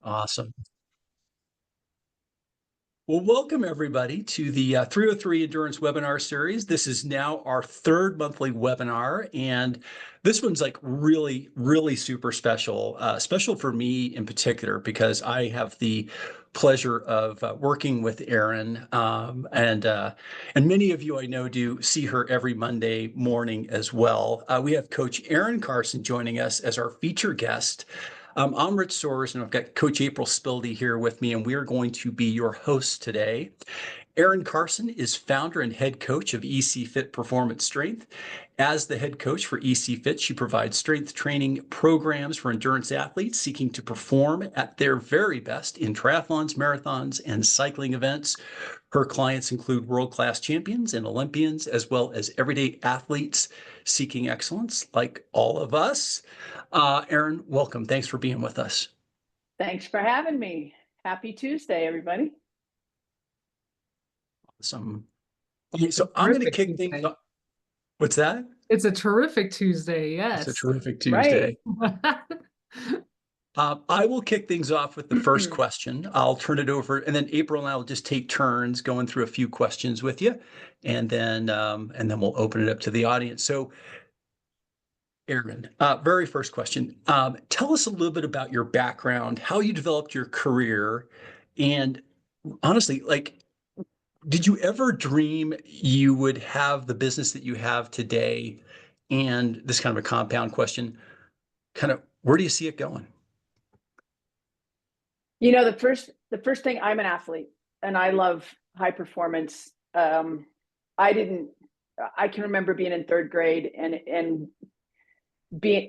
Awesome. Well, welcome everybody to the 303 Endurance webinar series. This is now our third monthly webinar, and this one's like really, really super special. Special for me in particular because I have the pleasure of working with Erin, and many of you I know do see her every Monday morning as well. We have Coach Erin Carson joining us as our feature guest. I'm Rich Soares, and I've got Coach April Spildy here with me, and we are going to be your hosts today. Erin Carson is founder and head coach of EC Fit Performance Strength. As the head coach for EC Fit, she provides strength training programs for endurance athletes seeking to perform at their very best in triathlons, marathons, and cycling events. Her clients include world-class champions and Olympians, as well as everyday athletes seeking excellence, like all of us. Erin, welcome. Thanks for being with us. Thanks for having me. Happy Tuesday, everybody. Awesome. Okay, so I'm going to kick things off. What's that? It's a terrific Tuesday, yes. It's a terrific Tuesday. Right. I will kick things off with the first question. I'll turn it over, and then April and I will just take turns going through a few questions with you, and then we'll open it up to the audience. So, Erin, very first question. Tell us a little bit about your background, how you developed your career, and honestly, like, did you ever dream you would have the business that you have today? And this kind of a compound question, kind of, where do you see it going? You know, the first thing, I'm an athlete and I love high performance. I can remember being in third grade and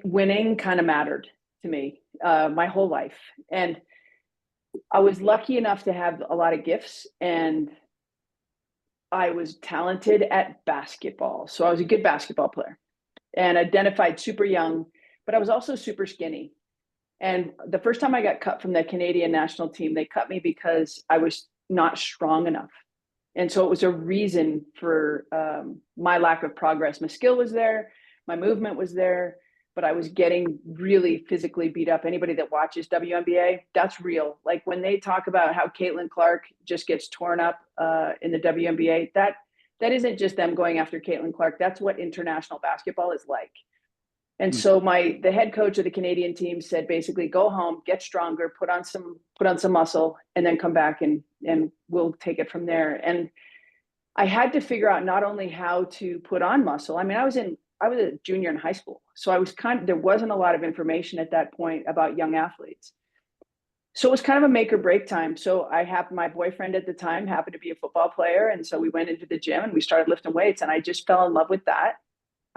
winning kind of mattered to me my whole life. And I was lucky enough to have a lot of gifts, and I was talented at basketball. So I was a good basketball player and identified super young, but I was also super skinny. And the first time I got cut from the Canadian national team, they cut me because I was not strong enough. And so it was a reason for my lack of progress. My skill was there, my movement was there, but I was getting really physically beat up. Anybody that watches WNBA, that's real. Like when they talk about how Caitlin Clark just gets torn up in the WNBA, that isn't just them going after Caitlin Clark. That's what international basketball is like. And so the head coach of the Canadian team said, basically, go home, get stronger, put on some muscle, and then come back and we'll take it from there. And I had to figure out not only how to put on muscle. I mean, I was a junior in high school, so there wasn't a lot of information at that point about young athletes. So it was kind of a make or break time. So I have my boyfriend at the time happened to be a football player, and so we went into the gym and we started lifting weights, and I just fell in love with that.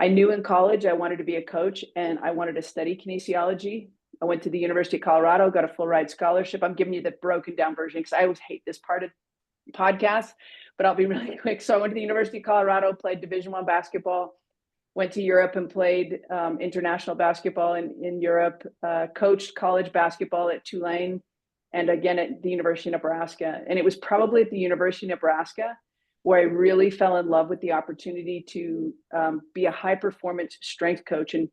I knew in college I wanted to be a coach and I wanted to study kinesiology. I went to the University of Colorado, got a full ride scholarship. I'm giving you the broken down version because I always hate this part of podcasts, but I'll be really quick. So I went to the University of Colorado, played Division I basketball, went to Europe and played international basketball in Europe, coached college basketball at Tulane and again at the University of Nebraska. And it was probably at the University of Nebraska where I really fell in love with the opportunity to be a high performance strength coach. And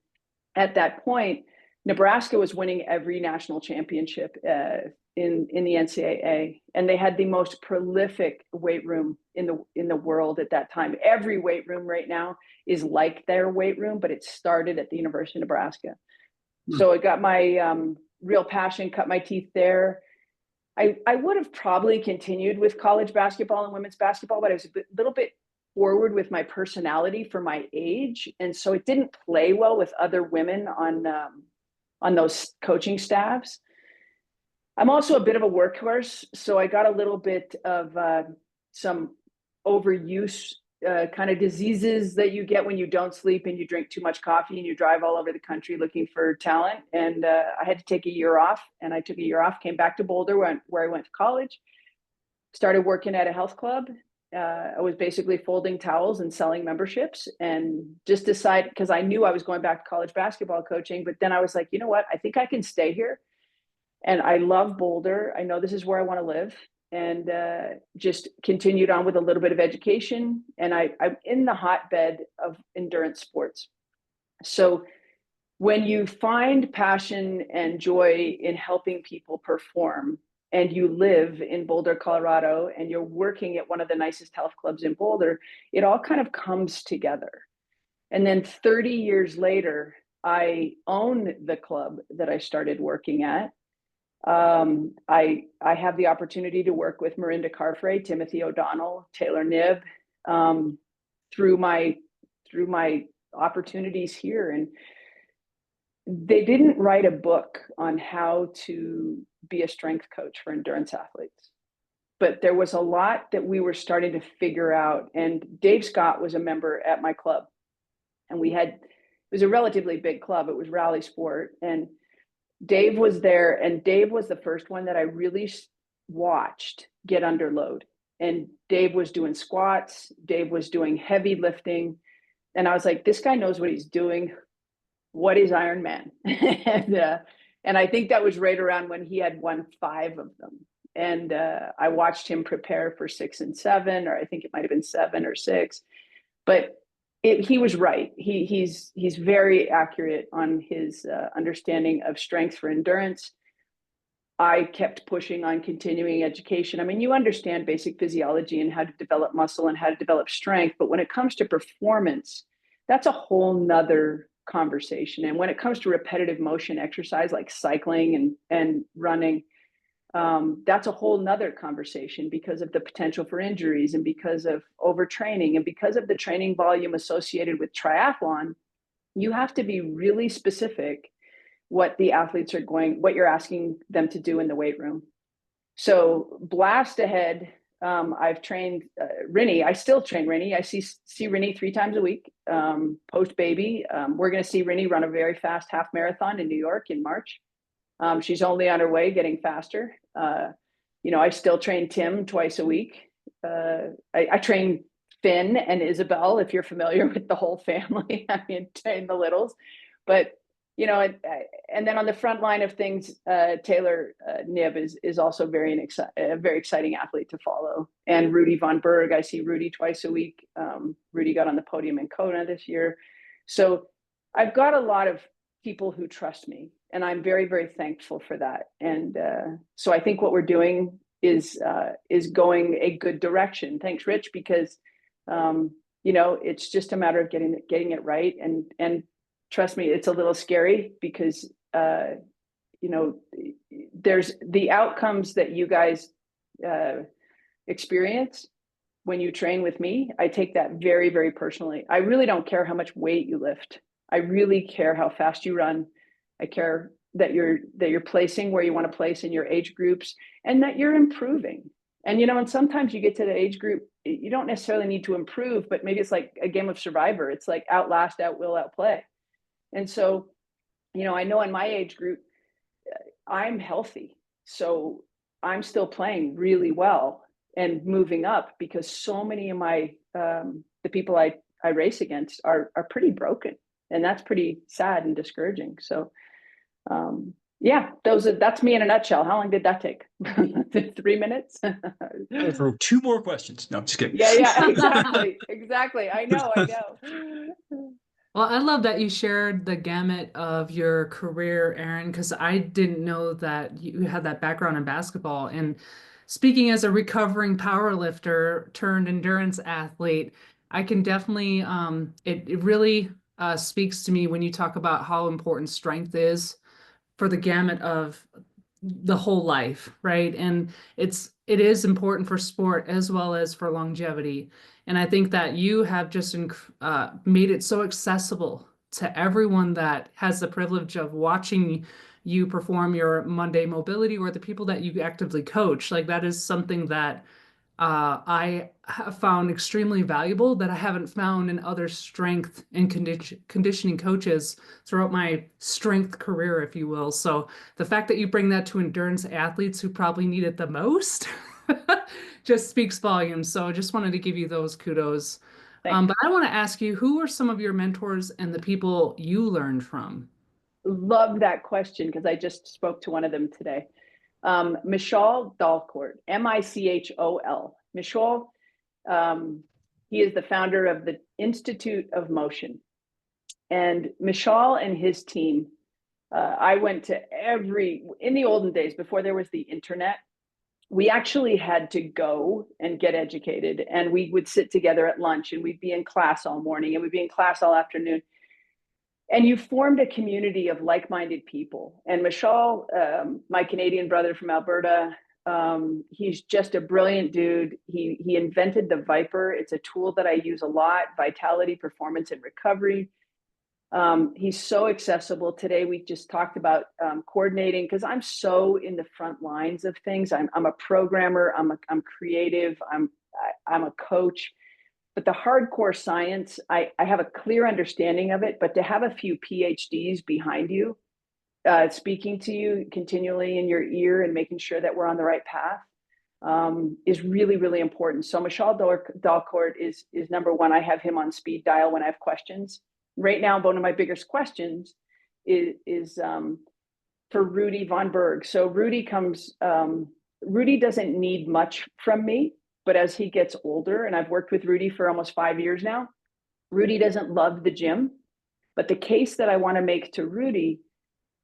at that point, Nebraska was winning every national championship in the NCAA, and they had the most prolific weight room in the world at that time. Every weight room right now is like their weight room, but it started at the University of Nebraska. So it got my real passion, cut my teeth there. I would have probably continued with college basketball and women's basketball, but I was a little bit forward with my personality for my age. And so it didn't play well with other women on those coaching staffs. I'm also a bit of a workhorse. So I got a little bit of some overuse kind of diseases that you get when you don't sleep and you drink too much coffee and you drive all over the country looking for talent. And I had to take a year off, and I took a year off, came back to Boulder where I went to college, started working at a health club. I was basically folding towels and selling memberships, and just decided, because I knew I was going back to college basketball coaching, but then I was like, you know what, I think I can stay here. And I love Boulder. I know this is where I want to live. And just continued on with a little bit of education. And I'm in the hotbed of endurance sports. So when you find passion and joy in helping people perform, and you live in Boulder, Colorado, and you're working at one of the nicest health clubs in Boulder, it all kind of comes together. And then 30 years later, I own the club that I started working at. I have the opportunity to work with Mirinda Carfrae, Timothy O'Donnell, Taylor Knibb, through my opportunities here. And they didn't write a book on how to be a strength coach for endurance athletes, but there was a lot that we were starting to figure out. And Dave Scott was a member at my club, and it was a relatively big club. It was Rally Sport, and Dave was there, and Dave was the first one that I really watched get under load. And Dave was doing squats, Dave was doing heavy lifting, and I was like, this guy knows what he's doing. What is Ironman? And I think that was right around when he had won 5 of them. And I watched him prepare for 6 and 7, or I think it might have been 7 or 6. But he was right. He's very accurate on his understanding of strength for endurance. I kept pushing on continuing education. I mean, you understand basic physiology and how to develop muscle and how to develop strength, but when it comes to performance, that's a whole nother conversation. And when it comes to repetitive motion exercise like cycling and running, that's a whole nother conversation because of the potential for injuries and because of overtraining and because of the training volume associated with triathlon. You have to be really specific what you're asking them to do in the weight room. So blast ahead. I've trained Rinny. I still train Rinny. I see Rinny 3 times a week, post baby. We're going to see Rinny run a very fast half marathon in New York in March. She's only on her way, getting faster. I still train Tim twice a week. I train Finn and Isabel, if you're familiar with the whole family. I mean, train the littles, but and then on the front line of things, Taylor Knibb is also a very exciting athlete to follow. And Rudy Von Berg, I see Rudy twice a week. Rudy got on the podium in Kona this year. So I've got a lot of people who trust me, and I'm very, very thankful for that. And so I think what we're doing is going a good direction. Thanks, Rich, because it's just a matter of getting it right. And trust me, it's a little scary because there's the outcomes that you guys experience when you train with me. I take that very, very personally. I really don't care how much weight you lift. I really care how fast you run. I care that you're placing where you want to place in your age groups and that you're improving. And and sometimes you get to the age group, you don't necessarily need to improve, but maybe it's like a game of Survivor. It's like outlast, outwill, outplay. And so, I know in my age group, I'm healthy. So I'm still playing really well and moving up because so many of the people I race against are pretty broken. And that's pretty sad and discouraging. So, that's me in a nutshell. How long did that take? 3 minutes? For 2 more questions. No, I'm just kidding. Yeah, exactly. I know. Well, I love that you shared the gamut of your career, Erin, because I didn't know that you had that background in basketball. And speaking as a recovering power lifter turned endurance athlete, I can definitely, it really speaks to me when you talk about how important strength is for the gamut of the whole life, right? And it is important for sport as well as for longevity. And I think that you have just made it so accessible to everyone that has the privilege of watching you perform your Monday mobility or the people that you actively coach. Like that is something that I have found extremely valuable that I haven't found in other strength and conditioning coaches throughout my strength career, if you will. So the fact that you bring that to endurance athletes who probably need it the most just speaks volumes. So I just wanted to give you those kudos. But I want to ask you, who are some of your mentors and the people you learned from? Love that question because I just spoke to one of them today. Michal Dalcourt, Michol. Michal, he is the founder of the Institute of Motion. And Michal and his team, I went to in the olden days, before there was the internet, we actually had to go and get educated, and we would sit together at lunch, and we'd be in class all morning, and we'd be in class all afternoon. And you formed a community of like-minded people. And Michal, my Canadian brother from Alberta, he's just a brilliant dude. He invented the Viper. It's a tool that I use a lot: vitality, performance, and recovery. He's so accessible. Today we just talked about coordinating, because I'm so in the front lines of things. I'm a programmer. I'm creative. I'm a coach. But the hardcore science, I have a clear understanding of it. But to have a few PhDs behind you, speaking to you continually in your ear and making sure that we're on the right path, is really, really important. So Michal Dalcourt is number one. I have him on speed dial when I have questions. Right now, one of my biggest questions is for Rudy Von Berg. So Rudy doesn't need much from me, but as he gets older, and I've worked with Rudy for almost 5 years now, Rudy doesn't love the gym. But the case that I want to make to Rudy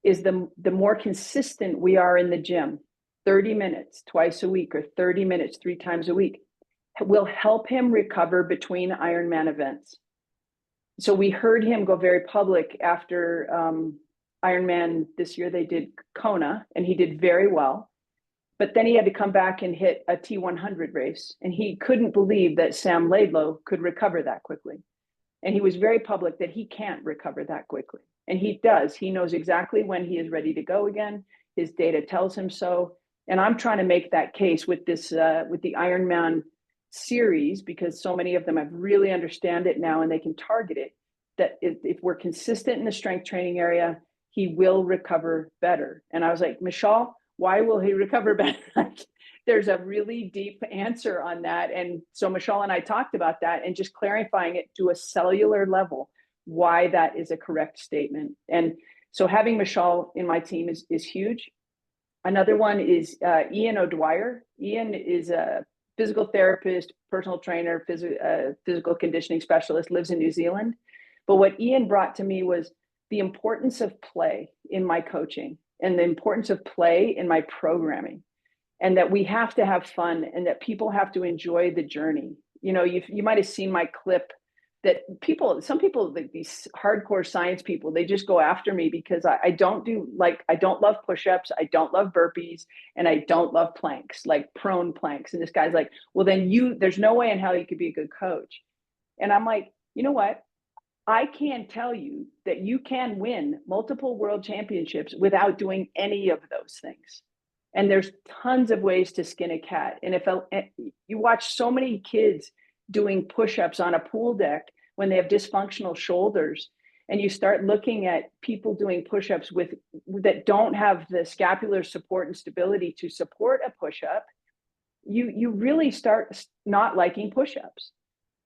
is the more consistent we are in the gym, 30 minutes twice a week or 30 minutes 3 times a week, will help him recover between Ironman events. So we heard him go very public after Ironman this year. They did Kona, and he did very well. But then he had to come back and hit a T100 race. And he couldn't believe that Sam Laidlow could recover that quickly. And he was very public that he can't recover that quickly. And he does. He knows exactly when he is ready to go again. His data tells him so. And I'm trying to make that case with this, with the Ironman series, because so many of them have really understand it now and they can target it, that if we're consistent in the strength training area, he will recover better. And I was like, Michal, why will he recover better? There's a really deep answer on that. And so Michal and I talked about that and just clarifying it to a cellular level, why that is a correct statement. And so having Michal in my team is huge. Another one is Ian O'Dwyer. Ian is a physical therapist, personal trainer, physical conditioning specialist, lives in New Zealand. But what Ian brought to me was the importance of play in my coaching and the importance of play in my programming, and that we have to have fun and that people have to enjoy the journey. You know, you might have seen my clip that some people, these hardcore science people, they just go after me because I don't love push-ups, I don't love burpees, and I don't love planks, like prone planks. And this guy's like, well, then there's no way in hell you could be a good coach. And I'm like, you know what? I can tell you that you can win multiple world championships without doing any of those things. And there's tons of ways to skin a cat. And if you watch so many kids doing push-ups on a pool deck when they have dysfunctional shoulders, and you start looking at people doing push-ups that don't have the scapular support and stability to support a push-up, you really start not liking push-ups.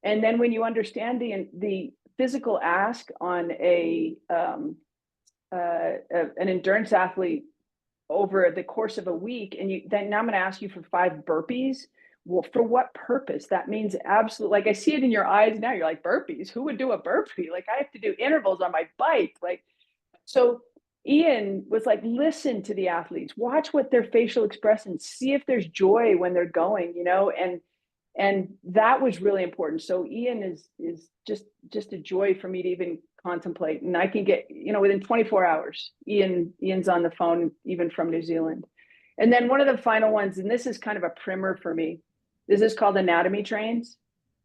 And then when you understand the physical ask on an endurance athlete over the course of a week, and then now I'm going to ask you for 5 burpees. Well, for what purpose? That means absolutely, like I see it in your eyes now. You're like, burpees? Who would do a burpee? Like, I have to do intervals on my bike. Like, so Ian was like, listen to the athletes, watch what their facial expressions, see if there's joy when they're going, you know, and that was really important. So Ian is just a joy for me to even contemplate. And I can get, you know, within 24 hours, Ian's on the phone, even from New Zealand. And then one of the final ones, and this is kind of a primer for me, this is called Anatomy Trains.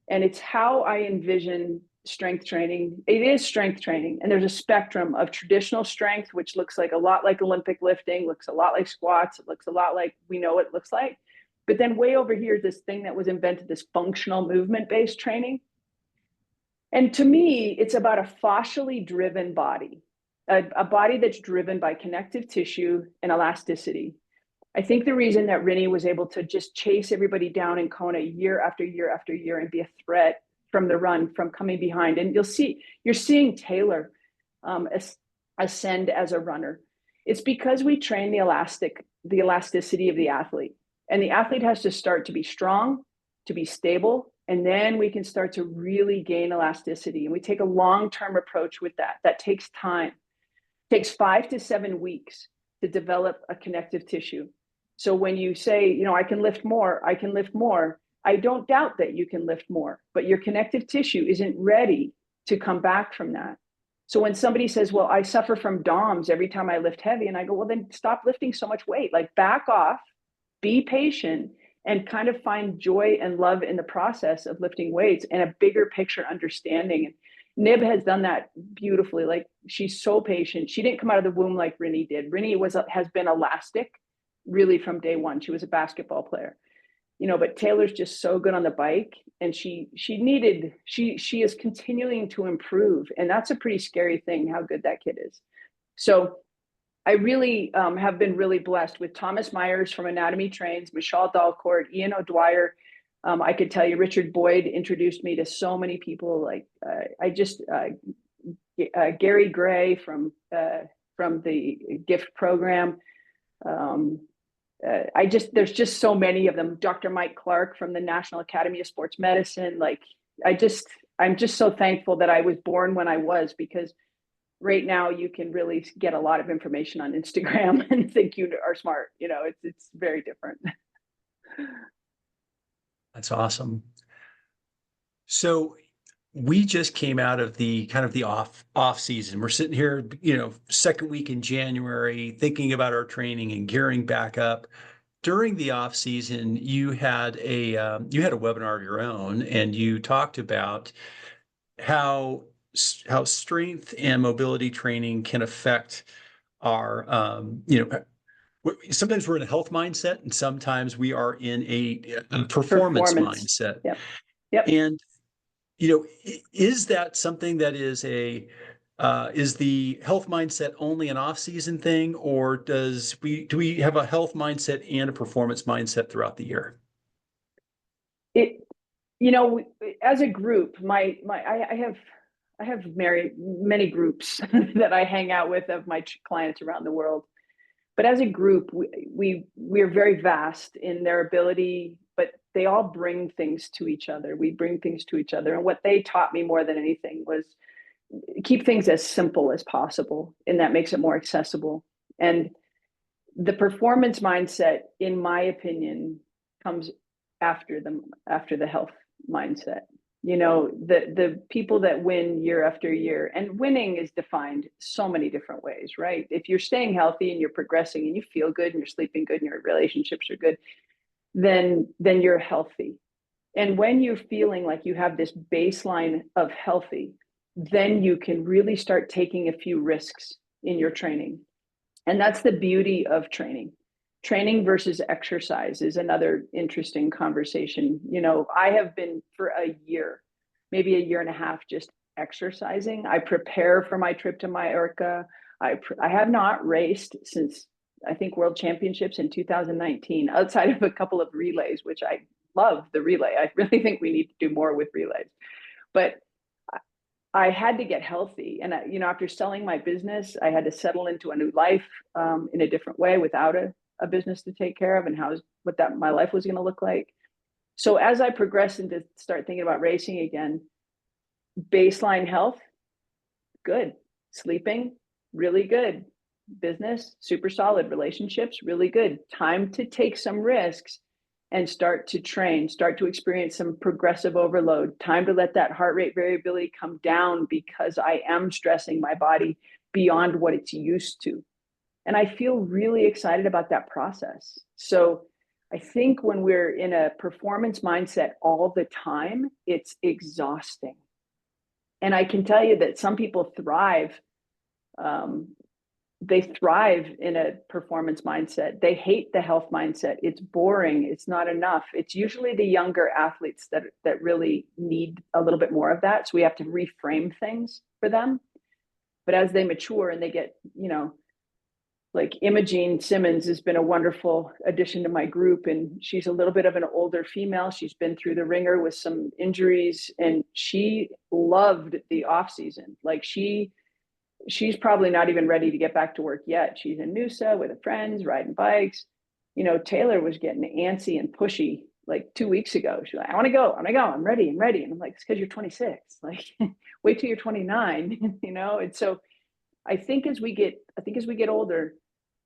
And it's how I envision strength training. It is strength training. And there's a spectrum of traditional strength, which looks like a lot like Olympic lifting, looks a lot like squats. It looks a lot like we know it looks like. But then way over here is this thing that was invented, this functional movement-based training. And to me, it's about a fascially driven body, a body that's driven by connective tissue and elasticity. I think the reason that Rinny was able to just chase everybody down in Kona year after year after year and be a threat from the run, from coming behind, and you're seeing Taylor ascend as a runner. It's because we train the elasticity of the athlete. And the athlete has to start to be strong, to be stable, And then we can start to really gain elasticity. And we take a long-term approach with that. That takes time. It takes 5 to 7 weeks to develop a connective tissue. So when you say, you know, I can lift more, I can lift more, I don't doubt that you can lift more, but your connective tissue isn't ready to come back from that. So when somebody says, well, I suffer from DOMS every time I lift heavy, and I go, well, then stop lifting so much weight, like back off, be patient, and kind of find joy and love in the process of lifting weights and a bigger picture understanding. And Nib has done that beautifully. Like, she's so patient. She didn't come out of the womb like Rinny did. Rinny has been elastic really from day one. She was a basketball player, you know, but Taylor's just so good on the bike, and she is continuing to improve. And that's a pretty scary thing, how good that kid is. So I really have been really blessed with Thomas Myers from Anatomy Trains, Michelle Dalcourt, Ian O'Dwyer. I could tell you, Richard Boyd introduced me to so many people. Like Gary Gray from the GIFT program. There's just so many of them. Dr. Mike Clark from the National Academy of Sports Medicine. Like, I'm just so thankful that I was born when I was, because right now you can really get a lot of information on Instagram and think you are smart. You know, it's very different. That's awesome. So we just came out of the kind of the off season. We're sitting here, you know, second week in January, thinking about our training and gearing back up. During the off season, you had a webinar of your own, and you talked about how strength and mobility training can affect our, you know, sometimes we're in a health mindset, and sometimes we are in a performance mindset. Yep. Yep. And, you know, is that something that is is the health mindset only an off-season thing, or do we have a health mindset and a performance mindset throughout the year? You know, as a group, I have many groups that I hang out with of my clients around the world. But as a group, we're very vast in their ability, but they all bring things to each other. We bring things to each other. And what they taught me more than anything was keep things as simple as possible, and that makes it more accessible. And the performance mindset, in my opinion, comes after the health mindset. You know, the people that win year after year, and winning is defined so many different ways, right? If you're staying healthy and you're progressing and you feel good and you're sleeping good and your relationships are good, then you're healthy. And when you're feeling like you have this baseline of healthy, then you can really start taking a few risks in your training. And that's the beauty of training. Training versus exercise is another interesting conversation. You know, I have been for a year, maybe a year and a half, just exercising. I prepare for my trip to Mallorca. I have not raced since, I think, World Championships in 2019, outside of a couple of relays, which I love the relay. I really think we need to do more with relays. But I had to get healthy. And, you know, after selling my business, I had to settle into a new life in a different way without a business to take care of, and my life was going to look like. So as I progressed into start thinking about racing again, baseline health, good. Sleeping, really good. Business, super solid. Relationships, really good. Time to take some risks and start to train, start to experience some progressive overload. Time to let that heart rate variability come down, because I am stressing my body beyond what it's used to. And I feel really excited about that process. So I think when we're in a performance mindset all the time, it's exhausting. And I can tell you that some people thrive. They thrive in a performance mindset. They hate the health mindset. It's boring. It's not enough. It's usually the younger athletes that really need a little bit more of that. So we have to reframe things for them. But as they mature and they get, you know, like Imogene Simmons has been a wonderful addition to my group, and she's a little bit of an older female. She's been through the ringer with some injuries, and she loved the off season. Like she's probably not even ready to get back to work yet. She's in Noosa with her friends, riding bikes. You know, Taylor was getting antsy and pushy like 2 weeks ago. She's like, I want to go. I'm ready. And I'm like, it's because you're 26. Like, wait till you're 29, you know? And so I think as we get older,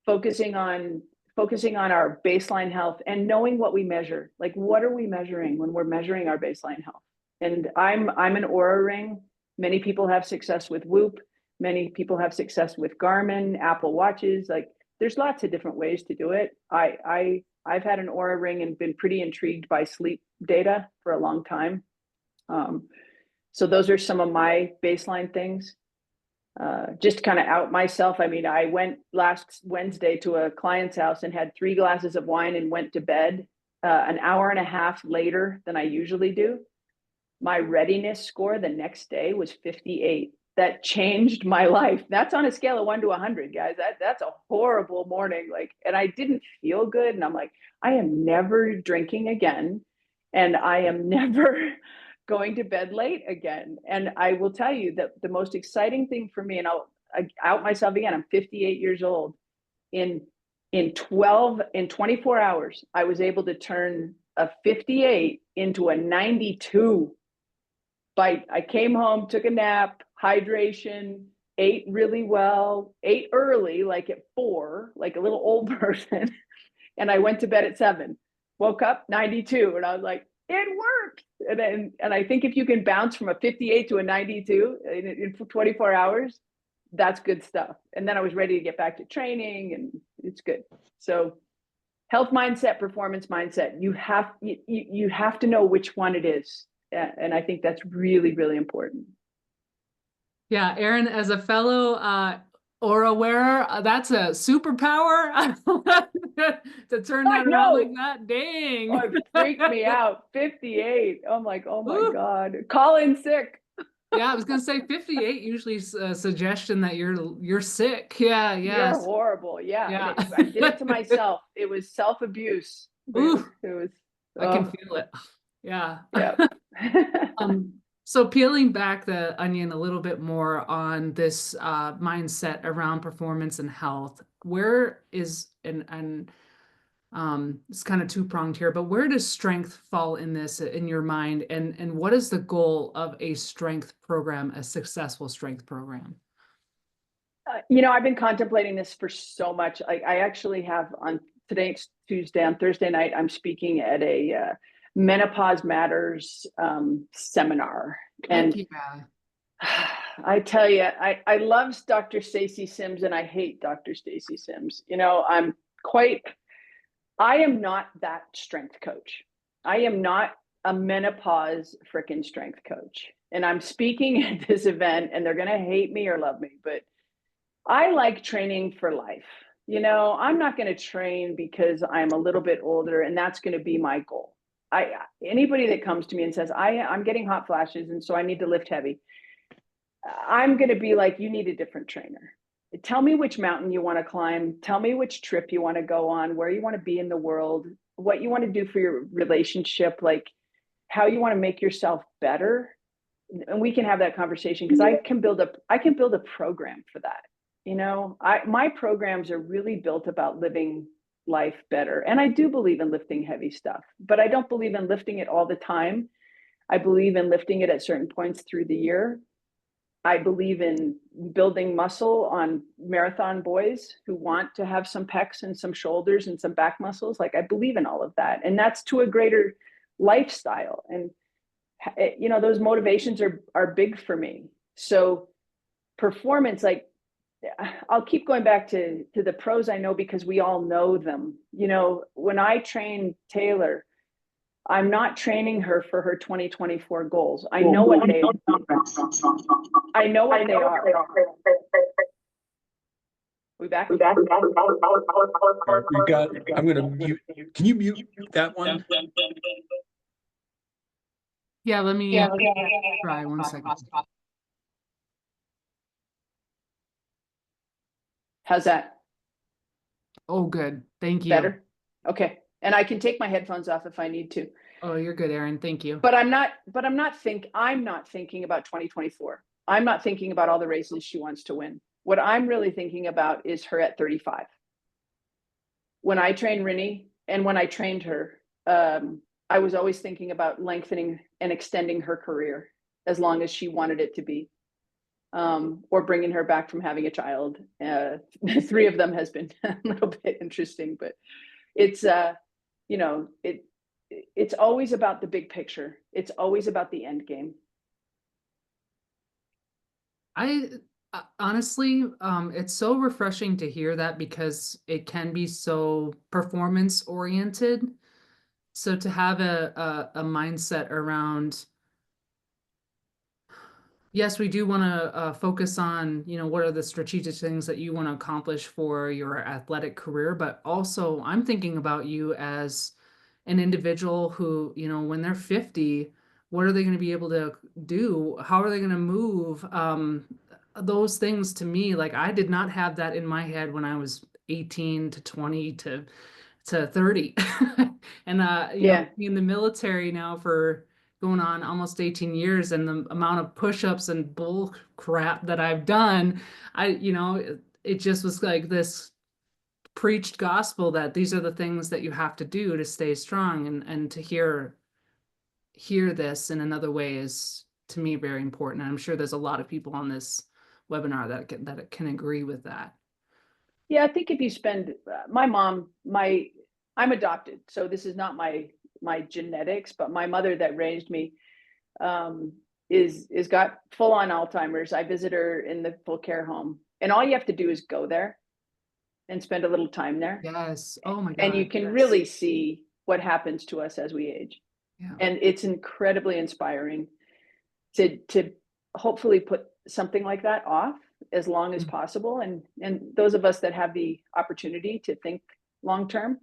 focusing on our baseline health and knowing what we measure. Like, what are we measuring when we're measuring our baseline health? And I'm an Aura ring. Many people have success with Whoop. Many people have success with Garmin, Apple Watches. Like, there's lots of different ways to do it. I've had an Aura ring and been pretty intrigued by sleep data for a long time. So those are some of my baseline things. Just kind of out myself. I mean, I went last Wednesday to a client's house and had 3 glasses of wine and went to bed an hour and a half later than I usually do. My readiness score the next day was 58. That changed my life. That's on a scale of 1 to 100, guys. That's a horrible morning. Like, and I didn't feel good. And I'm like, I am never drinking again. And I am never going to bed late again. And I will tell you that the most exciting thing for me, and I'll out myself again, I'm 58 years old. In 24 hours, I was able to turn a 58 into a 92. I came home, took a nap, hydration, ate really well, ate early, like at 4, like a little old person. And I went to bed at 7, woke up 92. And I was like, it worked. And I think if you can bounce from a 58 to a 92 in 24 hours, that's good stuff. And then I was ready to get back to training, and it's good. So health mindset, performance mindset, you have to know which one it is. And I think that's really, really important. Yeah, Erin, as a fellow Aura wearer, that's a superpower to turn that around like that. Dang. Oh, it freaked me out. 58. I'm like, oh my Ooh. God. Call in sick. Yeah, I was gonna say 58 usually is a suggestion that you're sick. Yeah, yes. You're horrible. Yeah. Yeah. I did it to myself. It was self-abuse. Ooh, It was. I can feel it. Yeah. Yeah. So peeling back the onion a little bit more on this mindset around performance and health, where is and it's kind of two-pronged here, but where does strength fall in this in your mind, and what is the goal of a strength program, a successful strength program? I've been contemplating this for so much. I actually have today's Tuesday, on Thursday night, I'm speaking at a Menopause Matters seminar. And yeah. I tell you, I love Dr. Stacey Sims and I hate Dr. Stacey Sims. I am not that strength coach. I am not a menopause frickin' strength coach. And I'm speaking at this event and they're going to hate me or love me, but I like training for life. I'm not going to train because I'm a little bit older and that's going to be my goal. Anybody that comes to me and says, I'm getting hot flashes and so I need to lift heavy, I'm going to be like, you need a different trainer. Tell me which mountain you want to climb. Tell me which trip you want to go on, where you want to be in the world, what you want to do for your relationship, like how you want to make yourself better. And we can have that conversation because I can build a program for that. My programs are really built about living life better. And I do believe in lifting heavy stuff, but I don't believe in lifting it all the time. I believe in lifting it at certain points through the year. I believe in building muscle on marathon boys who want to have some pecs and some shoulders and some back muscles. Like, I believe in all of that. And that's to a greater lifestyle. And, those motivations are big for me. So performance, like, I'll keep going back to the pros I know because we all know them. When I train Taylor, I'm not training her for her 2024 goals. I know what they are. We back? I'm going to mute. Can you mute that one? Yeah, let me try 1 second. How's that? Oh, good. Thank you. Better? Okay. And I can take my headphones off if I need to. Oh, you're good, Erin. Thank you. But I'm not thinking about 2024. I'm not thinking about all the races she wants to win. What I'm really thinking about is her at 35. When I trained Rinny and when I trained her, I was always thinking about lengthening and extending her career as long as she wanted it to be, or bringing her back from having a child. 3 of them has been a little bit interesting, but it's, you know, it's always about the big picture. It's always about the end game. I honestly, it's so refreshing to hear that because it can be so performance oriented. So to have a mindset around, yes, we do want to focus on, what are the strategic things that you want to accomplish for your athletic career, but also I'm thinking about you as an individual who, when they're 50, what are they going to be able to do? How are they going to move? Those things to me, like I did not have that in my head when I was 18 to 20 to 30. And Yeah. being in the military now for going on almost 18 years, and the amount of push-ups and bull crap that I've done, it just was like this preached gospel that these are the things that you have to do to stay strong, and to hear this in another way is to me very important. And I'm sure there's a lot of people on this webinar that can agree with that. Yeah, I think if you spend, my mom, I'm adopted, so this is not my genetics, but my mother that raised me, is got full on Alzheimer's. I visit her in the full care home, and all you have to do is go there and spend a little time there, Yes. Oh my and God. you can Yes. really see what happens to us as we age. Yeah. And it's incredibly inspiring to hopefully put something like that off as long as possible. And those of us that have the opportunity to think long term,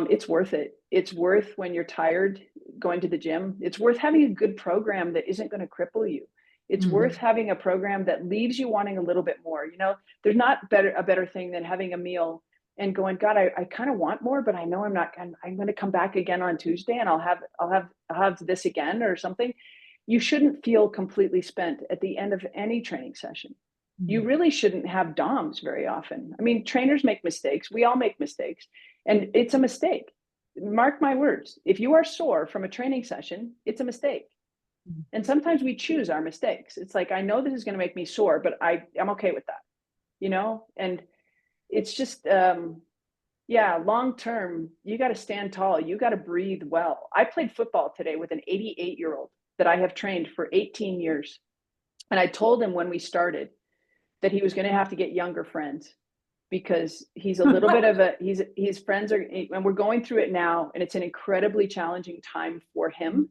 it's worth it. It's worth, when you're tired, going to the gym. It's worth having a good program that isn't going to cripple you. It's worth having a program that leaves you wanting a little bit more. There's not a better thing than having a meal and going, God, I kind of want more, but I know I'm going to come back again on Tuesday, and I'll have this again or something. You shouldn't feel completely spent at the end of any training session. You really shouldn't have DOMs very often. I mean, trainers make mistakes. We all make mistakes, and it's a mistake. Mark my words. If you are sore from a training session, it's a mistake. And sometimes we choose our mistakes. It's like, I know this is going to make me sore, but I'm okay with that, and it's just, yeah, long term, you got to stand tall. You got to breathe well. I played football today with an 88-year-old that I have trained for 18 years. And I told him when we started that he was going to have to get younger friends, because he's a little bit of his friends are, and we're going through it now, and it's an incredibly challenging time for him.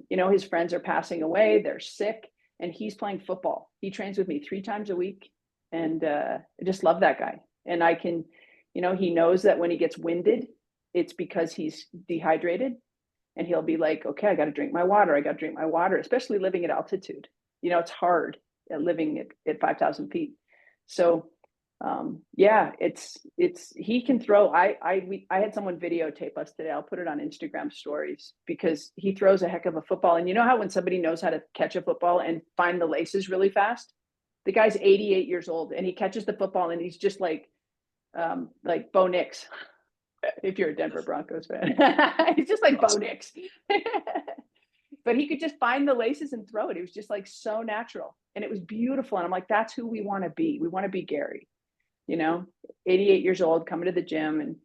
His friends are passing away, they're sick, and he's playing football. He trains with me 3 times a week. And I just love that guy. And I can, he knows that when he gets winded, it's because he's dehydrated, and he'll be like, okay, I got to drink my water. I got to drink my water, especially living at altitude. It's hard living at 5,000 feet. So, yeah, he can throw. I had someone videotape us today. I'll put it on Instagram stories, because he throws a heck of a football. And you know how when somebody knows how to catch a football and find the laces really fast? The guy's 88 years old, and he catches the football, and he's just like Bo Nix, if you're a Denver Broncos fan. He's just like Bo Nix. But he could just find the laces and throw it. It was just like so natural, and it was beautiful. And I'm like, that's who we want to be. We want to be Gary, 88 years old, coming to the gym and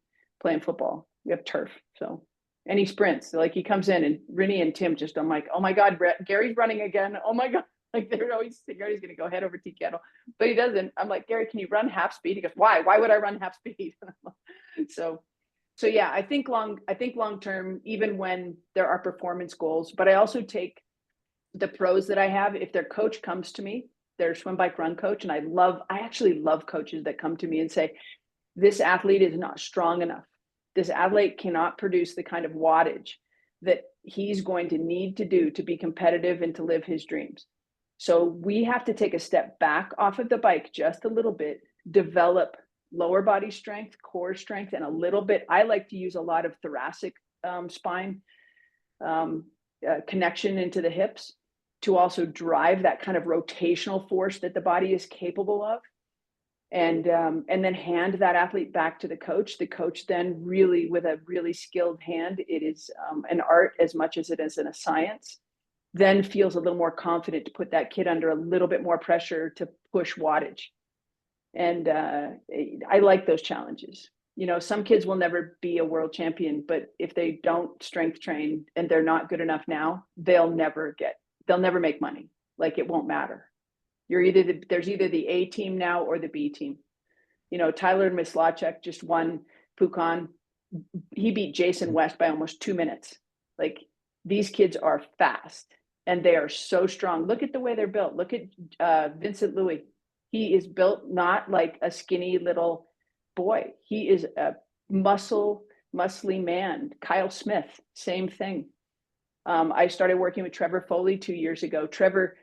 playing football. We have turf. So, and he sprints. So like, he comes in, and Rennie and Tim I'm like, oh my God, Gary's running again. Oh my God. Like, they're always thinking he's going to go head over tea kettle, but he doesn't. I'm like, Gary, can you run half speed? He goes, why? Why would I run half speed? So yeah, I think long term, even when there are performance goals, but I also take the pros that I have. If their coach comes to me, their swim, bike, run coach, and I actually love coaches that come to me and say, this athlete is not strong enough. This athlete cannot produce the kind of wattage that he's going to need to do to be competitive and to live his dreams. So we have to take a step back off of the bike just a little bit, develop lower body strength, core strength, and a little bit. I like to use a lot of thoracic spine connection into the hips to also drive that kind of rotational force that the body is capable of. and then hand that athlete back to the coach. The coach then really, with a really skilled hand, it is an art as much as it is a science, then feels a little more confident to put that kid under a little bit more pressure to push wattage. And I like those challenges. You know, some kids will never be a world champion, but if they don't strength train and they're not good enough now, they'll never make money. Like, it won't matter. There's either the A team now or the B team. You know, Tyler Mislachek just won Pucon. He beat Jason West by almost 2 minutes. Like, these kids are fast and they are so strong. Look at the way they're built. Look at Vincent Louis. He is built not like a skinny little boy. He is a muscly man. Kyle Smith, same thing. I started working with Trevor Foley 2 years ago. Trevor,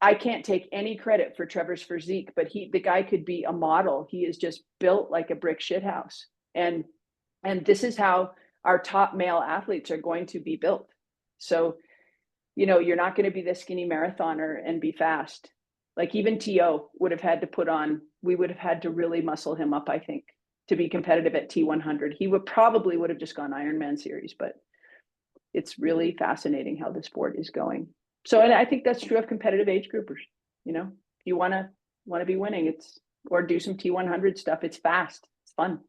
I can't take any credit for Trevor's physique, but the guy could be a model. He is just built like a brick shithouse. And this is how our top male athletes are going to be built. So, you know, you're not going to be the skinny marathoner and be fast. Like, even T.O. would have had to we would have had to really muscle him up, I think, to be competitive at T100. He would have just gone Ironman series, but it's really fascinating how the sport is going. So, and I think that's true of competitive age groupers. You know, if you want to be winning, or do some T100 stuff, it's fast, it's fun.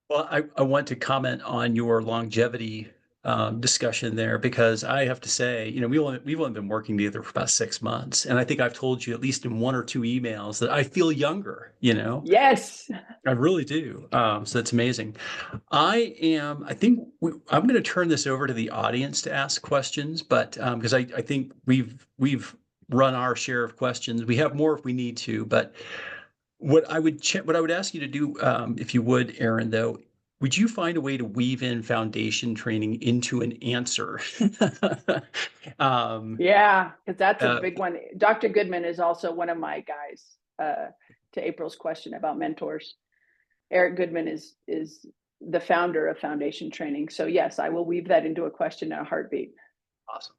Well, I want to comment on your longevity discussion there, because I have to say, you know, we've only been working together for about 6 months, and I think I've told you at least in 1 or 2 emails that I feel younger. You know, Yes, I really do. So that's amazing. I'm going to turn this over to the audience to ask questions, but because I think we've run our share of questions. We have more if we need to, but what I would ask you to do, if you would, Erin, though, would you find a way to weave in foundation training into an answer? yeah, because that's a big one. Dr. Goodman is also one of my guys. To April's question about mentors, Eric Goodman is the founder of foundation training. So yes, I will weave that into a question in a heartbeat. Awesome.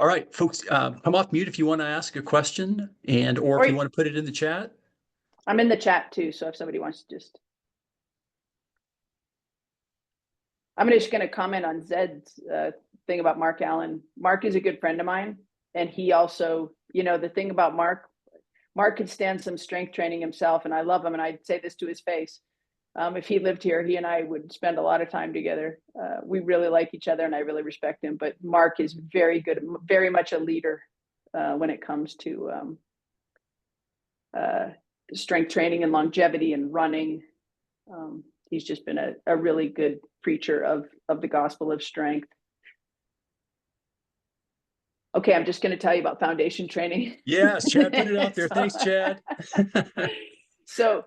All right, folks, come off mute if you want to ask a question, or if you want to put it in the chat. I'm in the chat too, so if somebody wants to just, I'm just going to comment on Zed's thing about Mark Allen. Mark is a good friend of mine, and he also, you know, the thing about Mark could stand some strength training himself, and I love him, and I'd say this to his face. If he lived here, he and I would spend a lot of time together. We really like each other, and I really respect him. But Mark is very good, very much a leader when it comes to strength training and longevity and running. He's just been a really good preacher of the gospel of strength. Okay, I'm just going to tell you about foundation training. Yes, Chad put it out there. Thanks, Chad. So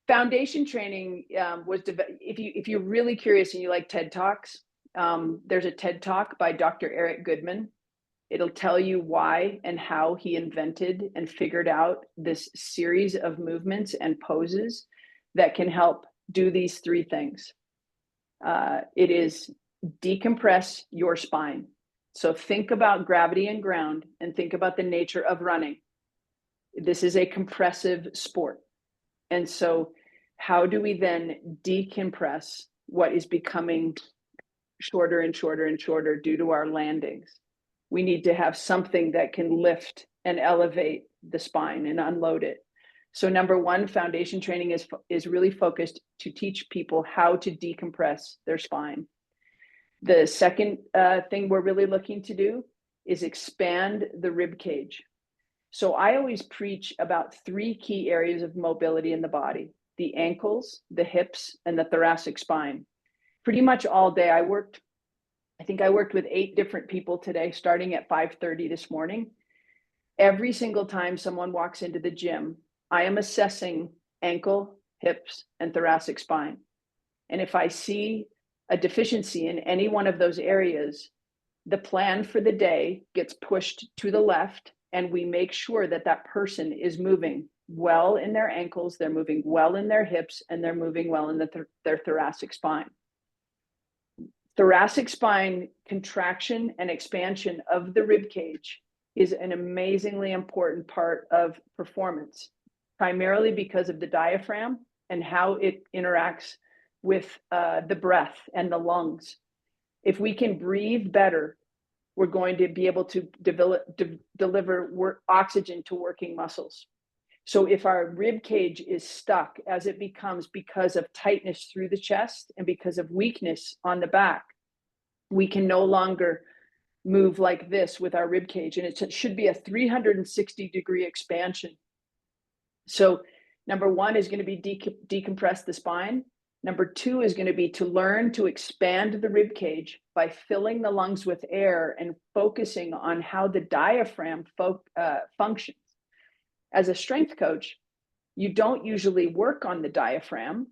foundation training was, if you're really curious and you like TED Talks, there's a TED Talk by Dr. Eric Goodman. It'll tell you why and how he invented and figured out this series of movements and poses that can help do these 3 things. It is decompress your spine. So think about gravity and ground, and think about the nature of running. This is a compressive sport. And so how do we then decompress what is becoming shorter and shorter and shorter due to our landings? We need to have something that can lift and elevate the spine and unload it. So number 1, foundation training is really focused to teach people how to decompress their spine. The second thing we're really looking to do is expand the rib cage. So I always preach about 3 key areas of mobility in the body: the ankles, the hips, and the thoracic spine. Pretty much all day I think I worked with 8 different people today, starting at 5:30 this morning. Every single time someone walks into the gym, I am assessing ankle, hips, and thoracic spine. And if I see a deficiency in any one of those areas, the plan for the day gets pushed to the left, and we make sure that that person is moving well in their ankles, they're moving well in their hips, and they're moving well in their thoracic spine. Thoracic spine contraction and expansion of the rib cage is an amazingly important part of performance. primarily because of the diaphragm and how it interacts with the breath and the lungs. If we can breathe better, we're going to be able to deliver oxygen to working muscles. So if our rib cage is stuck, as it becomes because of tightness through the chest and because of weakness on the back, we can no longer move like this with our rib cage. And it should be a 360-degree expansion. So number one is going to be decompress the spine. Number two is going to be to learn to expand the rib cage by filling the lungs with air and focusing on how the diaphragm functions. As a strength coach, you don't usually work on the diaphragm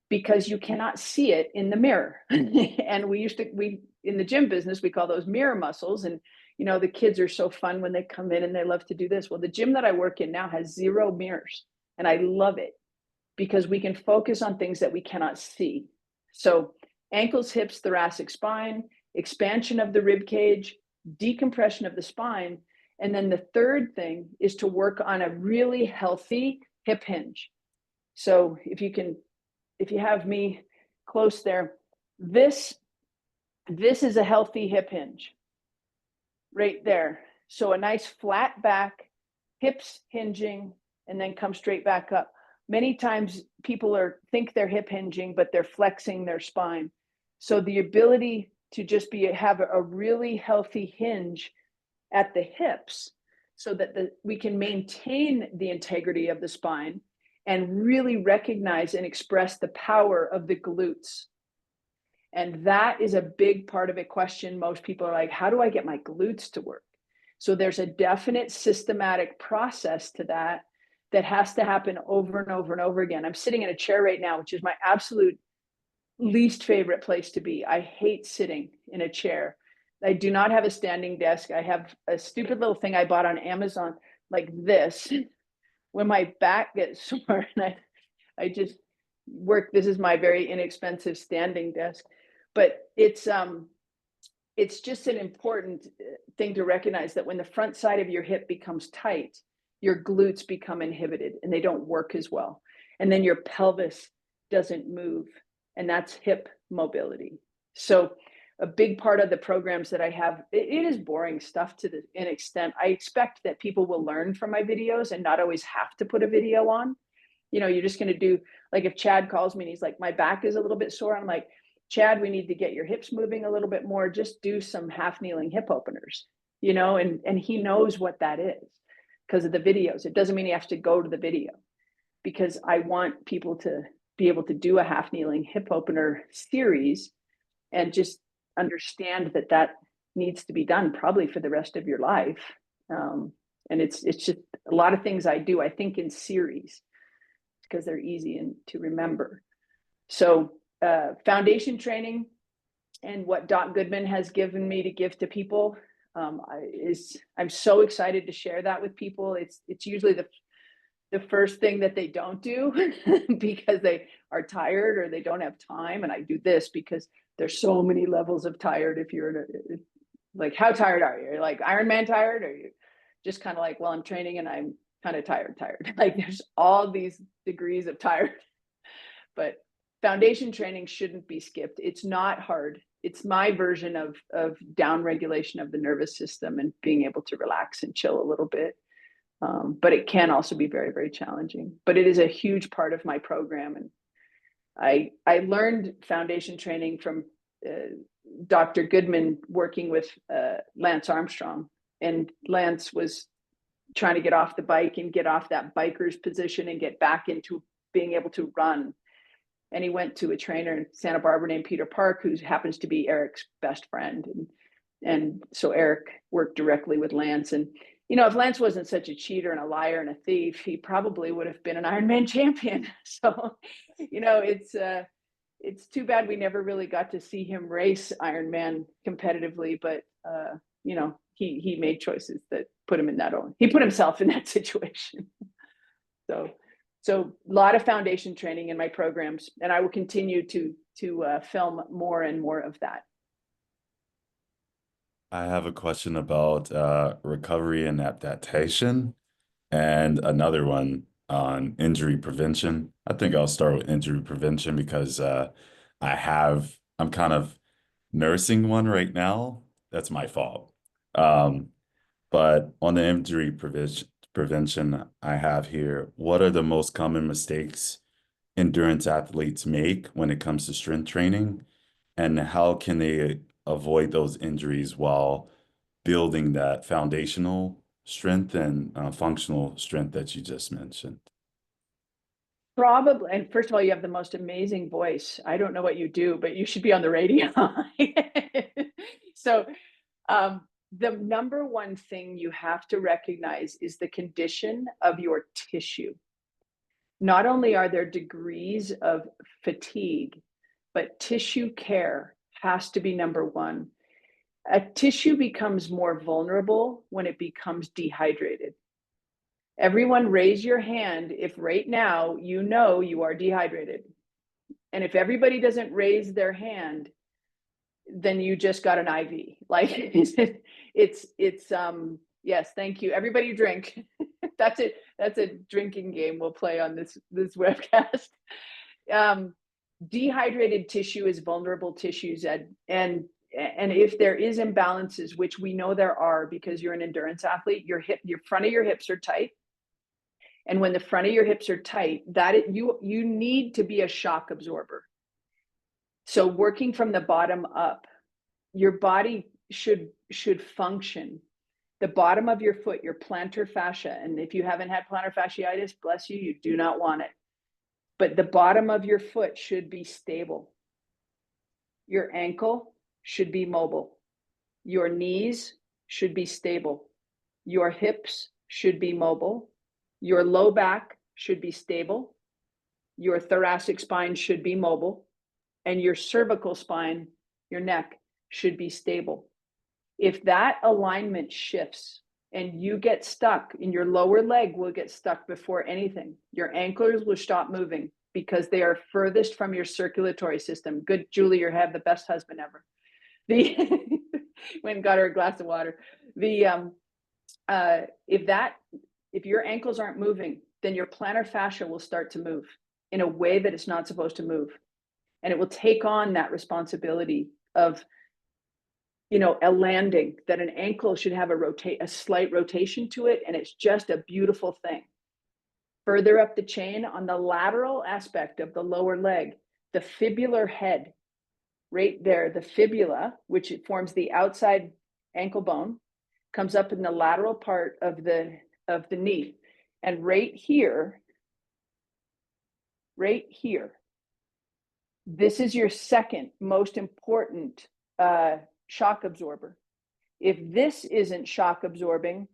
because you cannot see it in the mirror. And we in the gym business, we call those mirror muscles. And, you know, the kids are so fun when they come in and they love to do this. Well, the gym that I work in now has 0 mirrors, and I love it because we can focus on things that we cannot see. So ankles, hips, thoracic spine, expansion of the rib cage, decompression of the spine. And then the third thing is to work on a really healthy hip hinge. So if you have me close there, this is a healthy hip hinge right there. So a nice flat back, hips hinging, and then come straight back up. Many times people think they're hip hinging, but they're flexing their spine. So the ability to just have a really healthy hinge at the hips so that we can maintain the integrity of the spine and really recognize and express the power of the glutes. And that is a big part of a question. Most people are like, how do I get my glutes to work? So there's a definite systematic process to that has to happen over and over and over again. I'm sitting in a chair right now, which is my absolute least favorite place to be. I hate sitting in a chair. I do not have a standing desk. I have a stupid little thing I bought on Amazon like this. When my back gets sore and I just work, this is my very inexpensive standing desk. But it's just an important thing to recognize that when the front side of your hip becomes tight, your glutes become inhibited and they don't work as well. And then your pelvis doesn't move, and that's hip mobility. So a big part of the programs that I have, it is boring stuff to an extent. I expect that people will learn from my videos and not always have to put a video on. You know, you're just going to do, like if Chad calls me and he's like, my back is a little bit sore. I'm like, Chad, we need to get your hips moving a little bit more. Just do some half kneeling hip openers, you know, and he knows what that is because of the videos. It doesn't mean he has to go to the video, because I want people to be able to do a half kneeling hip opener series and just understand that needs to be done probably for the rest of your life. And it's just a lot of things I do, I think, in series because they're easy to remember. So foundation training and what Doc Goodman has given me to give to people I'm so excited to share that with people. It's usually the first thing that they don't do because they are tired or they don't have time. And I do this because there's so many levels of tired. If you're like, how tired are you? You're like Ironman tired, or you just kind of like, well, I'm training and I'm kind of tired. Like there's all these degrees of tired. But foundation training shouldn't be skipped. It's not hard. It's my version of down regulation of the nervous system and being able to relax and chill a little bit. But it can also be very, very challenging. But it is a huge part of my program. And I learned foundation training from Dr. Goodman working with Lance Armstrong. And Lance was trying to get off the bike and get off that biker's position and get back into being able to run. And he went to a trainer in Santa Barbara named Peter Park, who happens to be Eric's best friend. And so Eric worked directly with Lance. And, you know, if Lance wasn't such a cheater and a liar and a thief, he probably would have been an Ironman champion. So, you know, it's too bad we never really got to see him race Ironman competitively. But, you know, he made choices that put him in he put himself in that situation. So a lot of foundation training in my programs, and I will continue to film more and more of that. I have a question about recovery and adaptation, and another one on injury prevention. I think I'll start with injury prevention because I'm kind of nursing one right now. That's my fault. But on the injury prevention I have here, what are the most common mistakes endurance athletes make when it comes to strength training, and how can they avoid those injuries while building that foundational strength and functional strength that you just mentioned? Probably, and first of all, you have the most amazing voice. I don't know what you do, but you should be on the radio. So, the number one thing you have to recognize is the condition of your tissue. Not only are there degrees of fatigue, but tissue care has to be number one. A tissue becomes more vulnerable when it becomes dehydrated. Everyone raise your hand if right now you know you are dehydrated. And if everybody doesn't raise their hand, then you just got an IV. Like it's yes, thank you. Everybody drink. That's it. That's a drinking game we'll play on this webcast. Dehydrated tissue is vulnerable tissues, and if there is imbalances, which we know there are because you're an endurance athlete, your front of your hips are tight. And when the front of your hips are tight, you need to be a shock absorber. So working from the bottom up, your body should function. The bottom of your foot, your plantar fascia, and if you haven't had plantar fasciitis, bless you, you do not want it. But the bottom of your foot should be stable. Your ankle should be mobile. Your knees should be stable. Your hips should be mobile. Your low back should be stable. Your thoracic spine should be mobile. And your cervical spine, your neck, should be stable. If that alignment shifts and you get stuck, and your lower leg will get stuck before anything, your ankles will stop moving because they are furthest from your circulatory system. Good, Julie, you have the best husband ever. Went and got her a glass of water. If your ankles aren't moving, then your plantar fascia will start to move in a way that it's not supposed to move. And it will take on that responsibility of, a landing, that an ankle should have a slight rotation to it. And it's just a beautiful thing. Further up the chain, on the lateral aspect of the lower leg, the fibular head, right there, the fibula, which forms the outside ankle bone, comes up in the lateral part of the knee. And right here, this is your second most important shock absorber. If this isn't shock absorbing,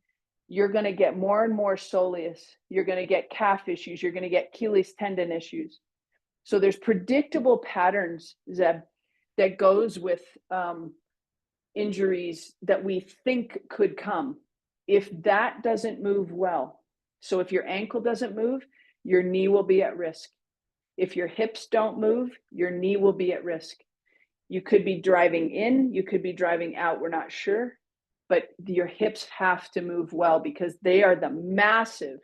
you're going to get more and more soleus. You're going to get calf issues. You're going to get Achilles tendon issues. So there's predictable patterns, Zeb, that goes with injuries that we think could come if that doesn't move well. So if your ankle doesn't move, your knee will be at risk. If your hips don't move, your knee will be at risk. You could be driving in, you could be driving out, we're not sure, but your hips have to move well because they are the massive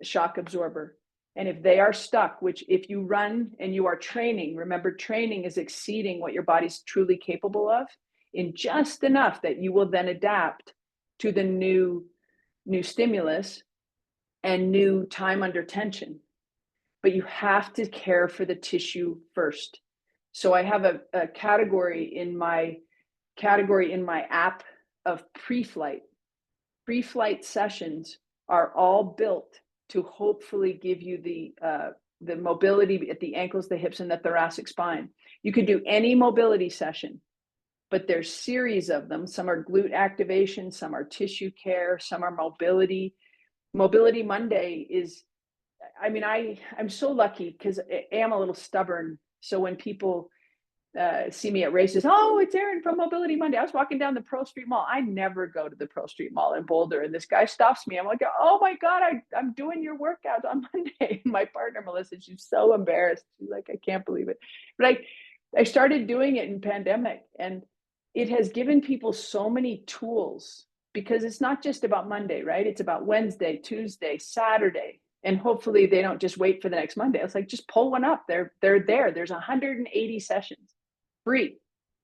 shock absorber. And if they are stuck, which if you run and you are training, remember, training is exceeding what your body's truly capable of in just enough that you will then adapt to the new stimulus and new time under tension. But you have to care for the tissue first. So I have a category in my app of pre-flight. Pre-flight sessions are all built to hopefully give you the mobility at the ankles, the hips, and the thoracic spine. You could do any mobility session, but there's series of them. Some are glute activation, some are tissue care, some are mobility. Mobility Monday is, I'm so lucky because I am a little stubborn. So when people see me at races, oh, it's Erin from Mobility Monday. I was walking down the Pearl Street Mall. I never go to the Pearl Street Mall in Boulder. And this guy stops me. I'm like, oh my God, I'm doing your workout on Monday. And my partner, Melissa, she's so embarrassed. She's like, I can't believe it. But I started doing it in pandemic, and it has given people so many tools because it's not just about Monday, right? It's about Wednesday, Tuesday, Saturday. And hopefully they don't just wait for the next Monday. It's like, just pull one up. They're there. There's 180 sessions, free.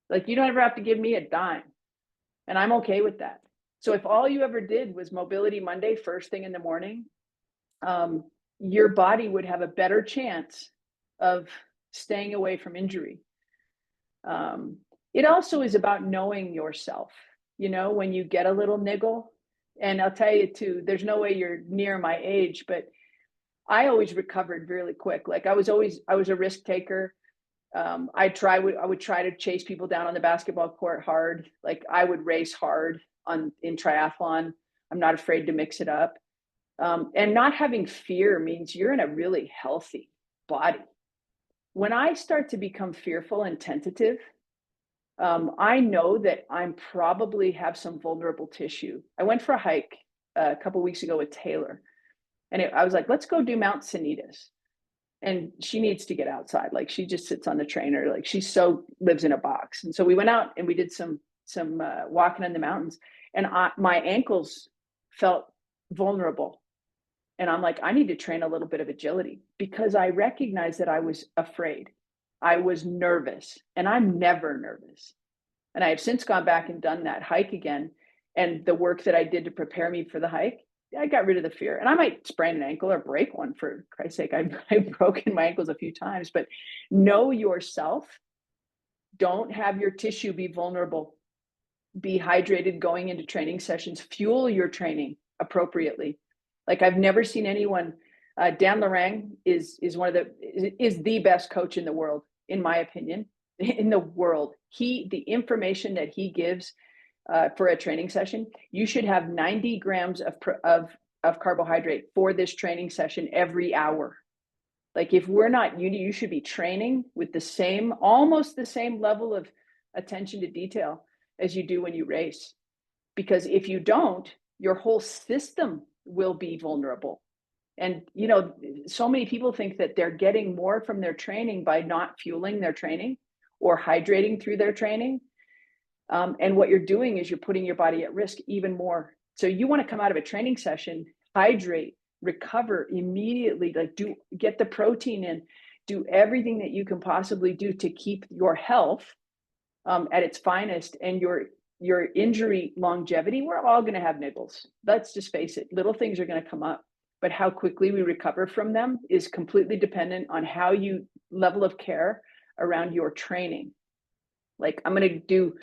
Like, you don't ever have to give me a dime. And I'm okay with that. So if all you ever did was Mobility Monday, first thing in the morning, your body would have a better chance of staying away from injury. It also is about knowing yourself. You know, when you get a little niggle, and I'll tell you too, there's no way you're near my age, but I always recovered really quick. Like, I was a risk taker. I would try to chase people down on the basketball court hard. Like, I would race hard in triathlon. I'm not afraid to mix it up. And not having fear means you're in a really healthy body. When I start to become fearful and tentative, I know that I'm probably have some vulnerable tissue. I went for a hike a couple of weeks ago with Taylor, and I was like, let's go do Mount Sanitas. And she needs to get outside. Like, she just sits on the trainer. Like, she so lives in a box. And so we went out and we did some walking in the mountains, and my ankles felt vulnerable. And I'm like, I need to train a little bit of agility, because I recognized that I was afraid. I was nervous, and I'm never nervous. And I have since gone back and done that hike again. And the work that I did to prepare me for the hike, I got rid of the fear. And I might sprain an ankle or break one, for Christ's sake. I've broken my ankles a few times, but know yourself. Don't have your tissue be vulnerable. Be hydrated going into training sessions. Fuel your training appropriately. Like, I've never seen anyone. Dan Lorang is the best coach in the world, in my opinion, in the world. The information that he gives for a training session, you should have 90 grams of carbohydrate for this training session every hour. Like, if we're not, you should be training with almost the same level of attention to detail as you do when you race. Because if you don't, your whole system will be vulnerable. And, you know, so many people think that they're getting more from their training by not fueling their training or hydrating through their training. And what you're doing is you're putting your body at risk even more. So you want to come out of a training session, hydrate, recover immediately, like get the protein in, do everything that you can possibly do to keep your health at its finest, and your injury longevity. We're all going to have niggles. Let's just face it. Little things are going to come up, but how quickly we recover from them is completely dependent on how you level of care around your training. Like, I'm going to do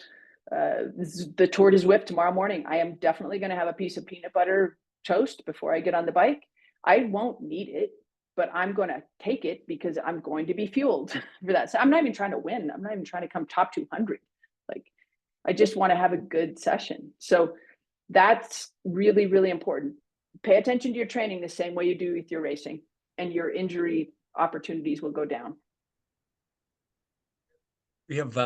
the Tour de Zwift tomorrow morning. I am definitely going to have a piece of peanut butter toast before I get on the bike. I won't need it, but I'm going to take it because I'm going to be fueled for that. So I'm not even trying to win. I'm not even trying to come top 200. Like, I just want to have a good session. So that's really, really important. Pay attention to your training the same way you do with your racing, and your injury opportunities will go down. We have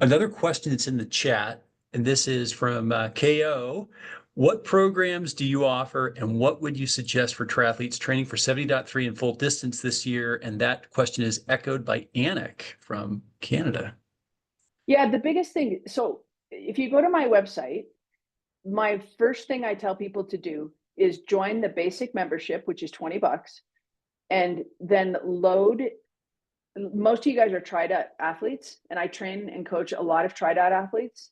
another question that's in the chat, and this is from KO. What programs do you offer, and what would you suggest for triathletes training for 70.3 and full distance this year? And that question is echoed by Anik from Canada. Yeah, the biggest thing. So if you go to my website, my first thing I tell people to do is join the basic membership, which is $20, and then load. Most of you guys are TriDot athletes, and I train and coach a lot of TriDot athletes.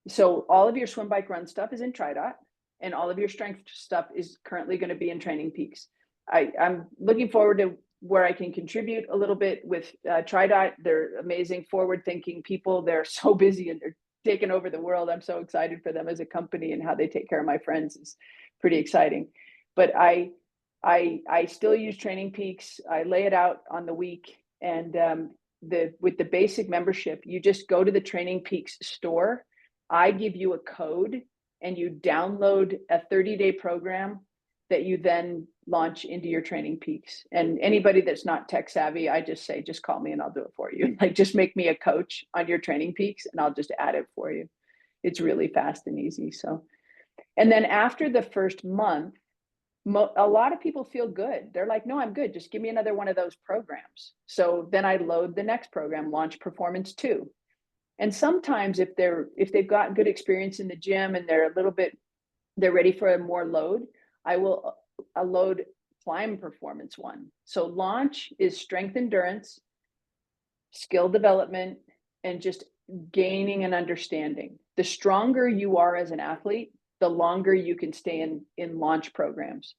So all of your swim, bike, run stuff is in TriDot, and all of your strength stuff is currently going to be in Training Peaks. I'm looking forward to where I can contribute a little bit with TriDot. They're amazing, forward-thinking people. They're so busy and they're taking over the world. I'm so excited for them as a company, and how they take care of my friends is pretty exciting. But I still use Training Peaks. I lay it out on the week, and with the basic membership, you just go to the Training Peaks store. I give you a code, and you download a 30-day program that you then launch into your Training Peaks. And anybody that's not tech savvy, I just say, just call me and I'll do it for you. Like, just make me a coach on your Training Peaks and I'll just add it for you. It's really fast and easy. So, and then after the first month, a lot of people feel good. They're like, no, I'm good. Just give me another one of those programs. So then I load the next program, Launch Performance 2. And sometimes if they've got good experience in the gym and they're ready for a more load, I will load climb performance 1. So launch is strength endurance, skill development, and just gaining an understanding. The stronger you are as an athlete, the longer you can stay in launch programs.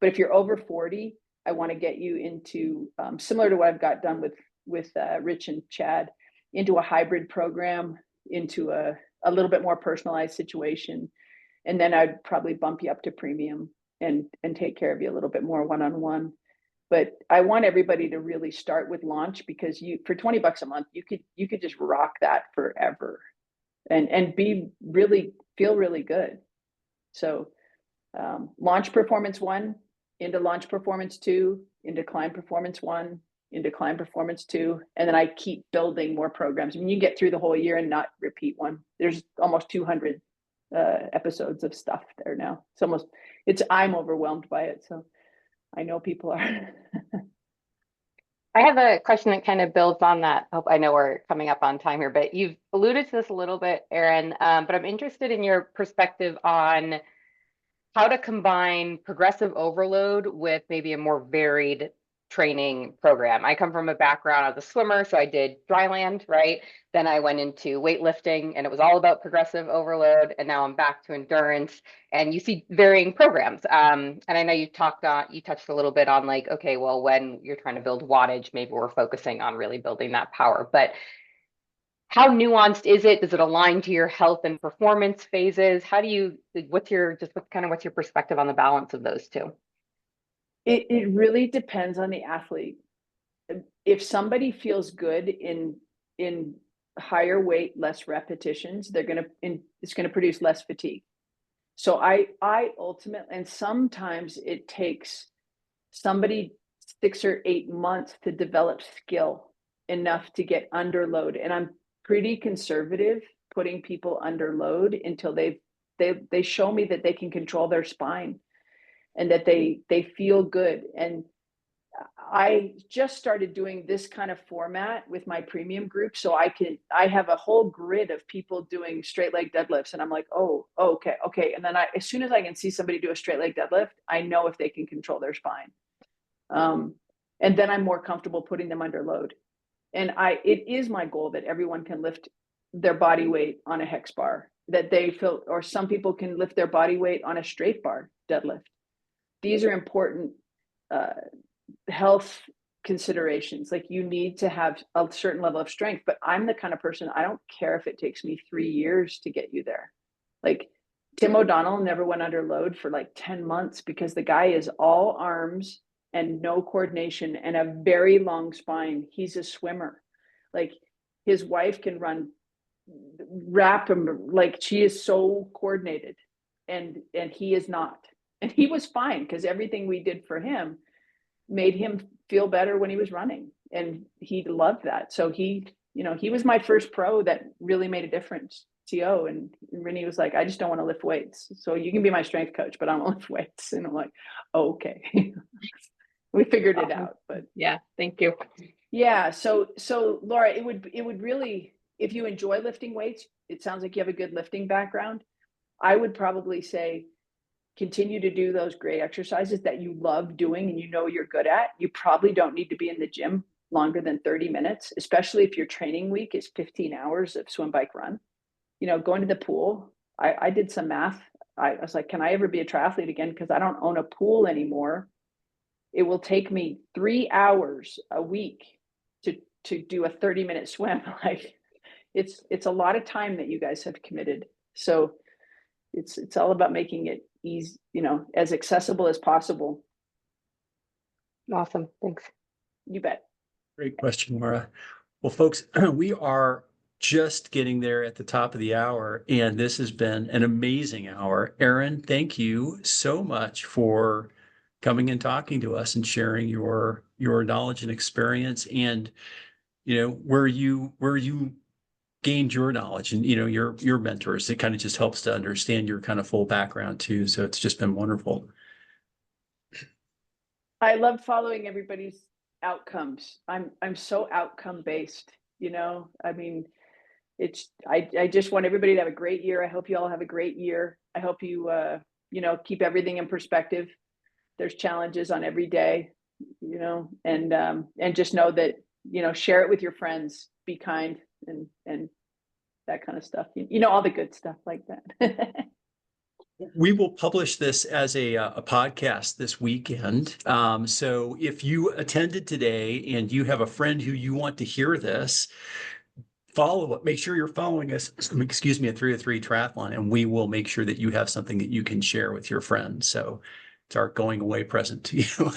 But if you're over 40, I want to get you into similar to what I've got done with Rich and Chad, into a hybrid program, into a little bit more personalized situation. And then I'd probably bump you up to premium and take care of you a little bit more one-on-one. But I want everybody to really start with launch, because for $20 a month, you could just rock that forever and feel really good. So launch performance 1 into launch performance 2 into climb performance 1 into climb performance 2, and then I keep building more programs. I mean, you can get through the whole year and not repeat one. There's almost 200 episodes of stuff there now. I'm overwhelmed by it, so I know people are. I have a question that kind of builds on that. I know we're coming up on time here, but you've alluded to this a little bit, Erin, but I'm interested in your perspective on how to combine progressive overload with maybe a more varied training program. I come from a background as a swimmer, so I did dry land, right? Then I went into weightlifting and it was all about progressive overload. And now I'm back to endurance, and you see varying programs. And I know you touched a little bit on like, okay, well, when you're trying to build wattage, maybe we're focusing on really building that power, but how nuanced is it? Does it align to your health and performance phases? What's your perspective on the balance of those two? It really depends on the athlete. If somebody feels good in higher weight, less repetitions, it's gonna produce less fatigue. So I ultimately, and sometimes it takes somebody 6 or 8 months to develop skill enough to get under load. And I'm pretty conservative putting people under load until they show me that they can control their spine and that they feel good. And I just started doing this kind of format with my premium group. So I have a whole grid of people doing straight leg deadlifts. And I'm like, oh, okay. And then as soon as I can see somebody do a straight leg deadlift, I know if they can control their spine. And then I'm more comfortable putting them under load. And it is my goal that everyone can lift their body weight on a hex bar, that they feel, or some people can lift their body weight on a straight bar deadlift. These are important health considerations. Like, you need to have a certain level of strength, but I'm the kind of person, I don't care if it takes me 3 years to get you there. Like, Tim O'Donnell never went under load for like 10 months because the guy is all arms and no coordination and a very long spine. He's a swimmer. Like, his wife can wrap him, like, she is so coordinated, and he is not. And he was fine because everything we did for him made him feel better when he was running, and he loved that. So he was my first pro that really made a difference, TO. And Renee was like, I just don't want to lift weights, so you can be my strength coach, but I don't lift weights. And I'm like, oh, okay. We figured it out. But yeah, thank you. Yeah, so Laura, it would really, if you enjoy lifting weights, it sounds like you have a good lifting background, I would probably say continue to do those great exercises that you love doing and you're good at. You probably don't need to be in the gym longer than 30 minutes, especially if your training week is 15 hours of swim, bike, run. Going to the pool, I did some math. I was like, can I ever be a triathlete again? Because I don't own a pool anymore. It will take me 3 hours a week to do a 30-minute swim. Like, it's a lot of time that you guys have committed. So it's all about making it easy, as accessible as possible. Awesome. Thanks. You bet. Great question, Laura. Well, folks, we are just getting there at the top of the hour, and this has been an amazing hour. Erin, thank you so much for coming and talking to us and sharing your knowledge and experience, and where you gained your knowledge, and your mentors. It kind of just helps to understand your kind of full background too. So it's just been wonderful. I love following everybody's outcomes. I'm so outcome based. I mean, I just want everybody to have a great year. I hope you all have a great year. I hope you, keep everything in perspective. There's challenges on every day, and just know that, share it with your friends, be kind, and that kind of stuff. All the good stuff like that. We will publish this as a podcast this weekend. So if you attended today and you have a friend who you want to hear this, follow it. Make sure you're following us, excuse me, at 303 Triathlon, and we will make sure that you have something that you can share with your friends. So it's our going away present to you.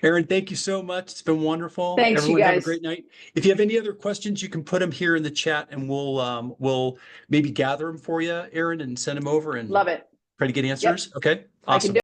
Erin, thank you so much. It's been wonderful. Thanks, you Everyone have a guys. great night. If you have any other questions, you can put them here in the chat and we'll maybe gather them for you, Erin, and send them over and Love it. try to get answers. Okay, I can awesome. do